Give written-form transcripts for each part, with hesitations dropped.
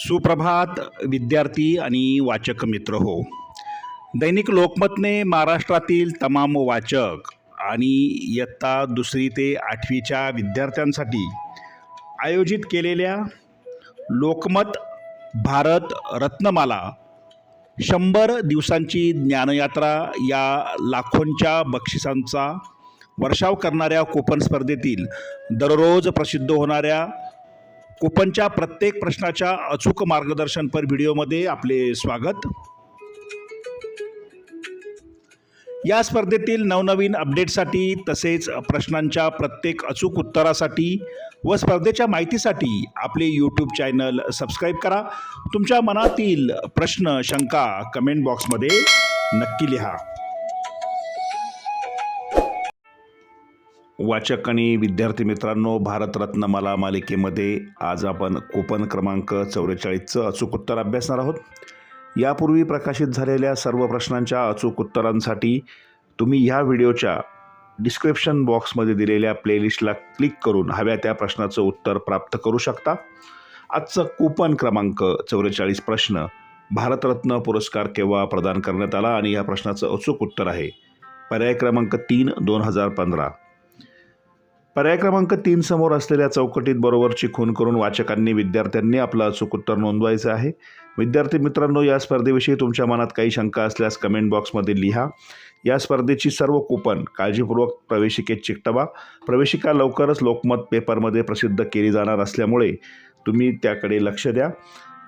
सुप्रभात विद्यार्थी आणि वाचक मित्र हो. दैनिक लोकमतने महाराष्ट्रातील तमाम वाचक आणि इयत्ता 2री ते 8वीच्या विद्यार्थ्यांसाठी आयोजित केलेल्या लोकमत भारत रत्नमाला 100 दिवसांची ज्ञानयात्रा या लाखोंच्या बक्षिसांचा वर्षाव करणाऱ्या कूपन स्पर्धेतील दररोज प्रसिद्ध होणाऱ्या कूपनच्या प्रत्येक प्रश्नाच्या अचूक मार्गदर्शनपर व्हिडिओमध्ये आपले स्वागत. या स्पर्धेतील नवनवीन अपडेटसाठी तसेच प्रश्नांच्या प्रत्येक अचूक उत्तरासाठी व स्पर्धेच्या माहितीसाठी आपले यूट्यूब चॅनल सबस्क्राईब करा. तुमच्या मनातील प्रश्न शंका कमेंट बॉक्समध्ये नक्की लिहा. वाचक आणि विद्यार्थी मित्रांनो, भारतरत्नमाला मालिकेमध्ये आज आपण कूपन क्रमांक 44चं अचूक उत्तर अभ्यासणार आहोत. यापूर्वी प्रकाशित झालेल्या सर्व प्रश्नांच्या अचूक उत्तरांसाठी तुम्ही ह्या व्हिडिओच्या डिस्क्रिप्शन बॉक्समध्ये दिलेल्या प्लेलिस्टला क्लिक करून हव्या त्या प्रश्नाचं उत्तर प्राप्त करू शकता. आजचं कूपन क्रमांक 44 प्रश्न, भारतरत्न पुरस्कार केव्हा प्रदान करण्यात आला, आणि या प्रश्नाचं अचूक उत्तर आहे पर्याय क्रमांक 3 2015. पर्याय क्रमांक 3 समोर असलेल्या चौकटीत बरोबरची खूण करून वाचकांनी विद्यार्थ्यांनी आपलं अचूक उत्तर नोंदवायचं आहे. विद्यार्थी मित्रांनो, या स्पर्धेविषयी तुमच्या मनात काही शंका असल्यास कमेंट बॉक्समध्ये लिहा. या स्पर्धेची सर्व कूपन काळजीपूर्वक प्रवेशिकेत चिकटवा. प्रवेशिका लवकरच लोकमत पेपरमध्ये प्रसिद्ध केली जाणार असल्यामुळे तुम्ही त्याकडे लक्ष द्या.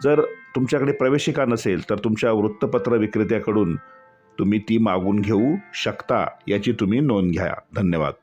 जर तुमच्याकडे प्रवेशिका नसेल तर तुमच्या वृत्तपत्र विक्रेत्याकडून तुम्ही ती मागून घेऊ शकता, याची तुम्ही नोंद घ्या. धन्यवाद.